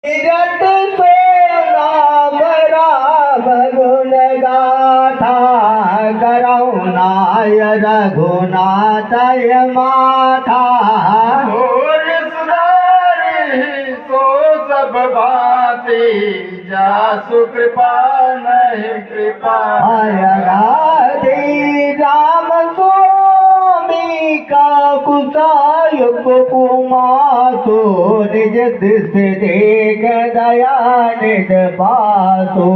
जत से नाम राम गुण गाथा करुणाय रघुनाथय माथा और सुधारी सो सब भांति जासु कृपा नहीं कृपा आयगाधि राम स्वामी का कुसायुक कुमासो निज दृष्टि देख दया निज पासो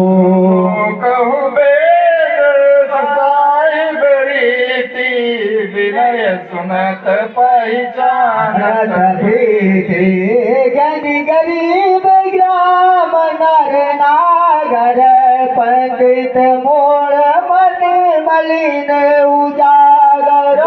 कहु वेद साहिब रीति विनय सुनत पहचानत गनि गरीब ग्राम नर नागर पंडित मोर मन मलिन उजागर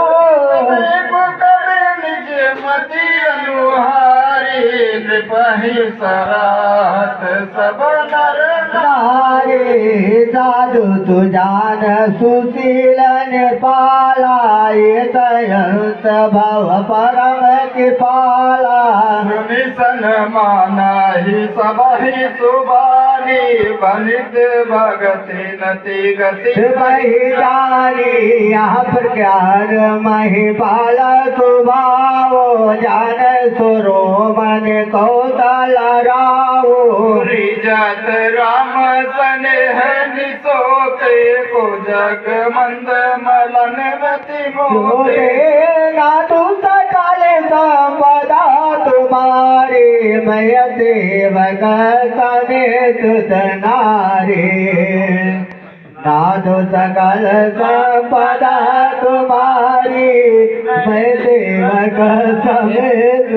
निज मति अनुहारी नृपहि सराहत सब नर नारे साधु तुजान सुशील निर्पालाय तयंत भव परम कृपाला सुनि सन्माना ही सबहि सुबानी बनित भगति नति गति वही जानी यहाँ पर ज्ञान महिपाल सुभावो जान सुरो मन कौशल रावो रिजत राम स्नेह निसोते को जग मंद मलन मति मोहे नातु सकल संपदा तुम्हारे मय सेवक समेत नारे नादो सकल संपदा तुम्हारी मैं सेवक समेत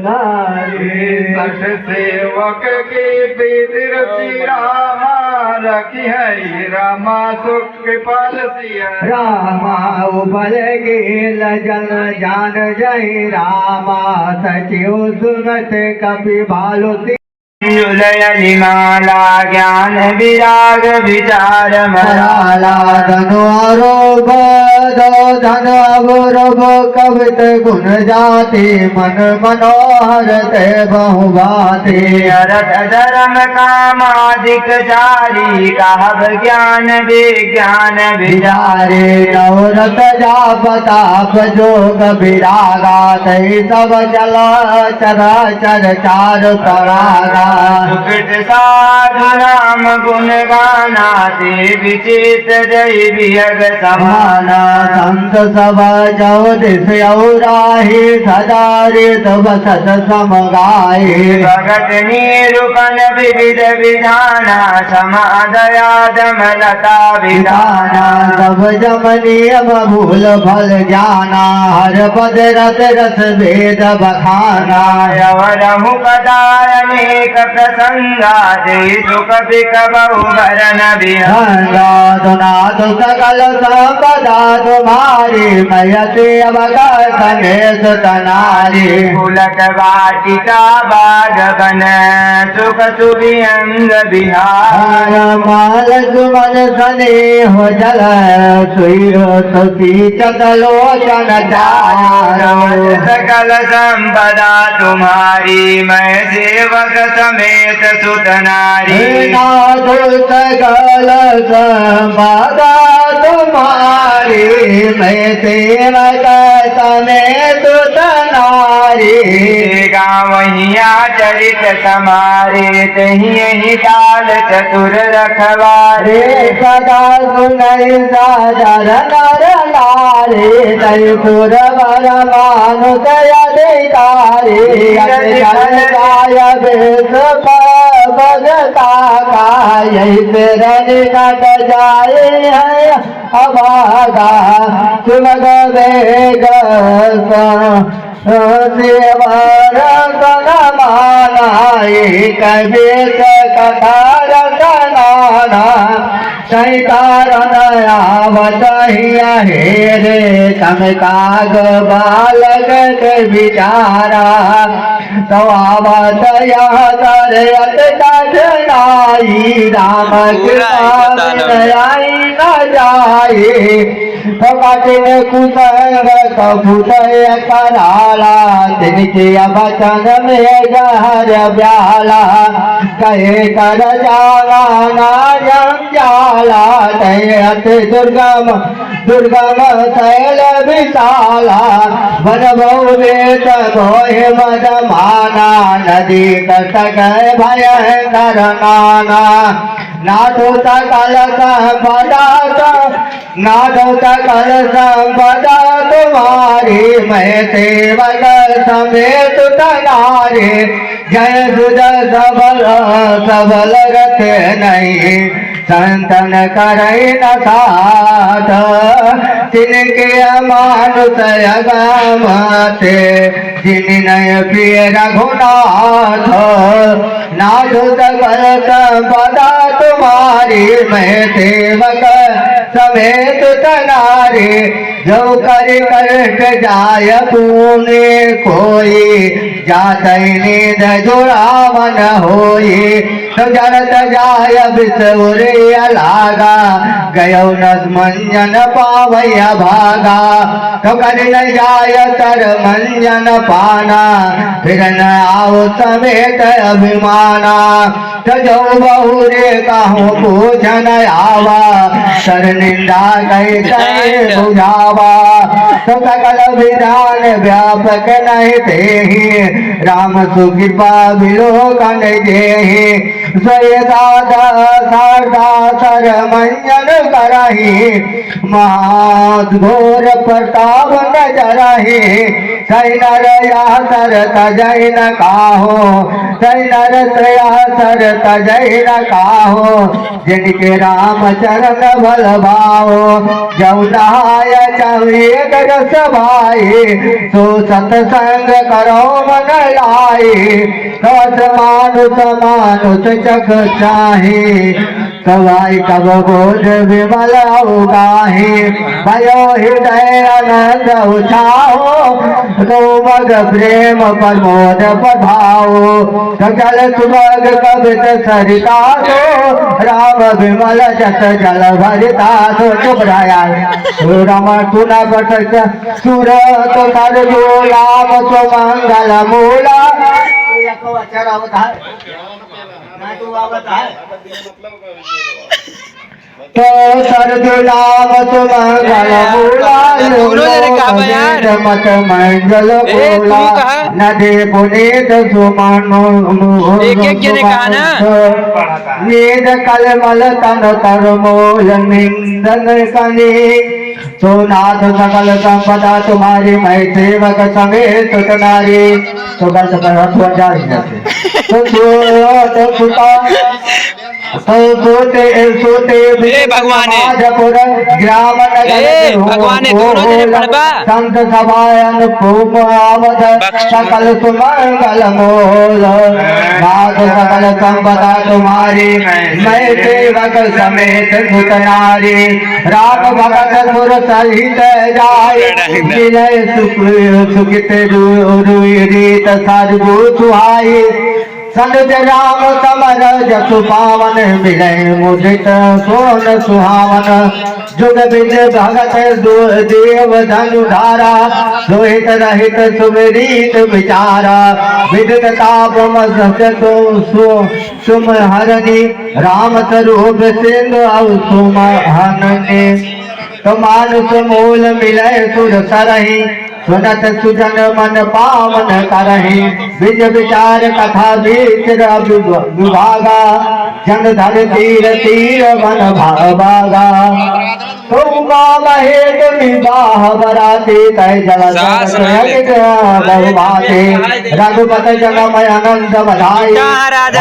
नारी सठ सेवक की विधि रचि रामा रखी है रामा सुख कृपाल सिया रामा उबल गेल जन जान जय रामा सचिव सुनत कपि भालु लयनि माला ज्ञान विराग विचार मराला धनु आरोप दो धन अवरोप कवित गुण जाति मन मनोहर ते बहु बाते अरथ धर्म कामादिक चारी कहब ज्ञान विज्ञान विचारे नवरत जाप ताप जोग विरागा तै सब चल चर चर चार तरागा सुकृत साधु राम गुण गाना देवी चित जय विहग समाना संत सब जो दिस औराही सदा रित बसत समगाए भगत निरूपण विविध विधाना समादया दमलता विधाना सब जम नियम भूल फल जाना हर पद रत रस भेद बखाना यवरहु कदाय अनेक प्रसंगा दे सुख बिक बहु भरन विहंगा नाथ सकल संपदा तुम्हारी मय सेवक समेत तनारी फूलक वाटिका बागवन सुख सुविहंग विहार माल सुमन सने हो जल सुई सखी चतलोचन सकल संपदा तुम्हारी मैं सेवक समेत सुत नारी नाथ सकल संपदा तुम्हारी मैं सेवक समेत नारी गाँवहिया चरित समारे तही डाल चतुर रखवारे सदा सुनई सादर नर नारे तय सुर वर मानुष अधिकारी गाय बेस भगता का यही सिर निकट जाए है अभागा सुमग वेग सेवर मानाए कबीर कथा रसनाना सैतारण आवत हे रे तम काग बालक के विचारा तो आवत यह तरत कठनाई राम कृपा न जाए तो कठिन कुसंग कभूत कराला तिनके वचन में जहर ब्याला कहे कर जाला नायम जाला तयत दुर्गम दुर्गम शैल विशाला वन बहुवेत भोहि मद माना नदी कटक भयंकर नाना नादो सकल संपदा नादो सकल संपदा तुम्हारी मैं सेवक समेत तनारे जय सुध सबल सबल रथ नहीं संतन करे न साथ तिनके मानुष अगमते जिन नय प्रिय रघुनाथ नादो सकल संपदा तुम्हारी मैं सेवक समेत तनारे जो कर कष्ट जाय तूने कोई जात नींद जुड़ावन होई तो जरत जाय बिसुरे लागा गयो न मंजन पावैया भागा तो कर न जाय तर मंजन पाना फिर न आओ समेत अभिमाना तो जो बहुरे कहूँ पूछन आवा सर निंदा गई कहे बुझावा तो सकल विधान व्यापक नहीं ते राम सुकृपा विलोकन जेहि स्वय साधा साधा सर मंजन करहि महाघोर प्रताप नजरहि सै नर या सर तजै न काहो सै नर श्रेया सर तजै न काहो जिनके राम चरण भल भाओ जब नहाय चवेद रस भाई तो सत्संग करो मन लाए दस मानुष मानुष चख चाहे सवाई कब बोध विमल उगाहे भयो हृदय आनंद उछाओ तो मग प्रेम प्रमोद पधाओ सकल सुमग कवित सरिता सो राम विमल जत जल भरिता सो चुप रहा राम तुना पटक सुर तो कर जो राम तो मंगल मूला अच्छा अवतार ना तू अवतार तो सर्वनाम मंगल मूला मत मंगल मूला नदी पुनीत सुमनो नीद कलमल तन तर मोल निंदन कनी तो नाथ सकल संपदा तुम्हारी मैं सेवक समेत नारी तो गलत पर हथुआ जा रही है तो सुता सोते सोते भगवान ग्राम भगवान संत सभायन खूब आवद सकल सुमंगल मोल नाथ सकल संपदा तुम्हारी मैं सेवक समेत सुत नारी राम भगत सुर सहित जाय विलय सुखित रीत साधु सुहाई सनुज राम समर जसु पावन मिलय मुदित सोन सुहावन जुग बिज भगत देव धनु धारा लोहित रहित सुमरीत विचारा विदित ताप मस्तो सुम हरणी राम स्वरूप सिंधु अव सुम हरणी तो मानुष मूल मिलय सुर सरहि सुनत सुजन मन पावन करहि विज विचार कथा बीच विभागा जन धर तीर तीर मन भागा तुमा महेश विवाह बराती कह जलते रघुपत जनम अनंत बधाई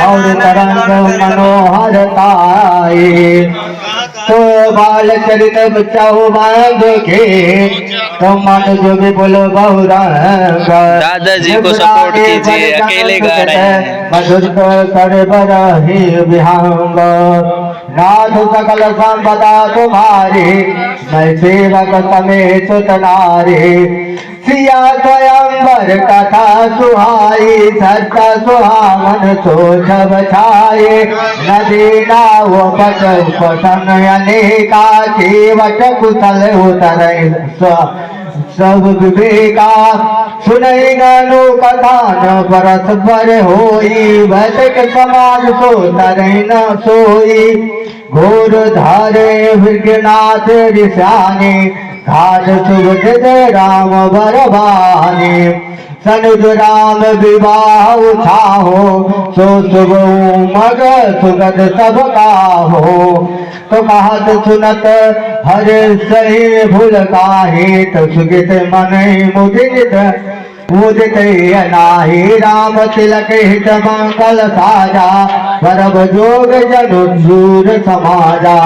और तरंग मनोहरताई तो बाल चरित बचाओ मांग के तो मन जो भी बोलो बहुरंग दादाजी को सपोर्ट कीजिए, अकेले गा रहे हैं। मधुर कर बरहि विहंग नाथ सकल संपदा तुम्हारी मैं सेवक समेत नारी सिया स्वयंवर कथा सुहाई सत्ता सुहावन सोछब छाये नदी नाव पट पसन अनेका केवट कुशल उतर सब विवेका सुनई गनु कथान परस्पर होई वैदिक समाज सो तरई न सोई घोर धारे विघ्नाथ ऋषाने घाट सुगत राम बरबाने सनुज राम विवाह छाहो सो शुभ मग सुगत सब काहो तो कहत सुनत हर सही भूल काहे तो सुगित मन मुदित मुदित अनाहि राम तिलक हित मंगल साजा परब जोग जनु दूर समाजा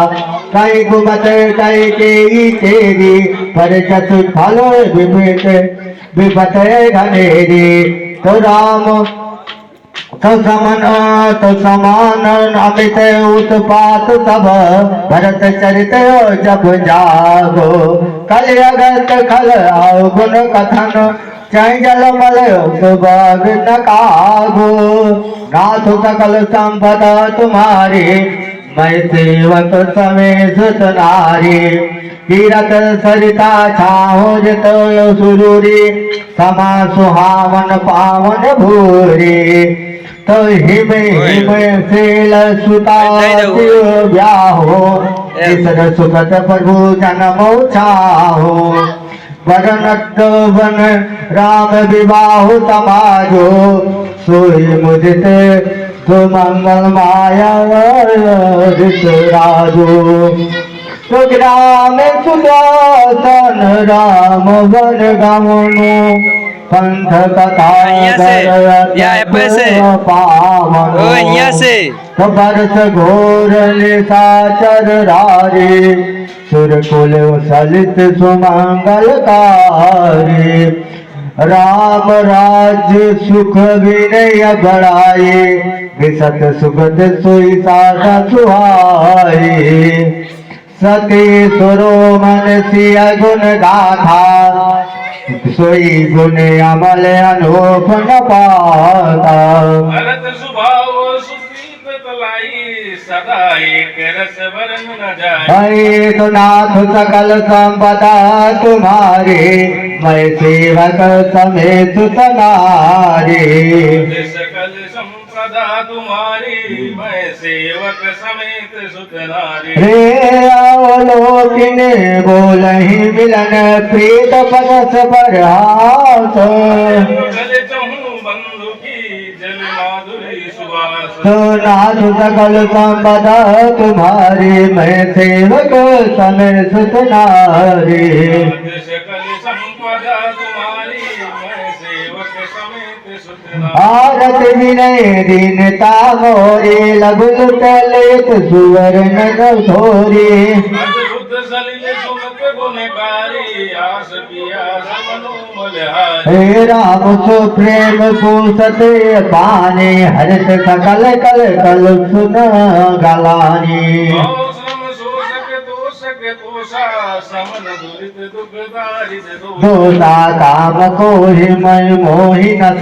कई गुमत कई के तेरी पर चतु फल विपित विपत घनेरी तो राम तो समान अमित उत्पात सब भरत चरित जब जागो कल अगत खल आओ गुण कथन चय जल मल सुभाग न कागो नाथ सकल संपदा तुम्हारी मैं सेवक समय सुत नारी तीरथ सरिता छाओ जत सुरूरी समा सुहावन पावन भूरी तो हिम शील सुता ब्याहो ईश्वर सुखत प्रभु जन्म छाहो वरनत वन राम विवाह समाजो सोई मुदित तो मंगल माया राजो तो ग्राम सुदर्शन राम वन गमनो पंथ कथा पावन तो बरस घोर निशाचर रारी सुरकुल सलित सुमंगल कारी राम राज्य सुख विनय बढ़ाए विसत सुगत सोई साधा सुहाए सती सुरो मन सिया गुण गाथा सोई गुण अमल अनूप न पाता भरत सुभाव सुप्रीत तलाई सदा एक रस वरन न जाए हरे तो नाथ सकल संपदा तुम्हारे मैं सेवक समेत तनारे सकल संपदा तुम्हारी मैं सेवक समेत सुतनारी रे अवलोकिन बोलहि मिलन प्रीत परस पर हाथ गले चहूं बंधु की जल माधुरी सुवास तो नाथ सकल संपदा तुम्हारी मैं सेवक समय सुत नारी सकल संपदा तुम्हारी मैं सेवक समेत सुतनारी आरत विनय दीनता मोरे लघु ललित सुवर्ण थोरी अद्भुत सलिल सुमत गुणकारी आस पिया समनु मलहारी हे राम सो प्रेम पूसते पाने हरित सकल कल कल सुन गलानी श्रम शोषक तोषक तोषा समन दुरित दुख दारिद्र दोषा काम को ही मैं मोहि न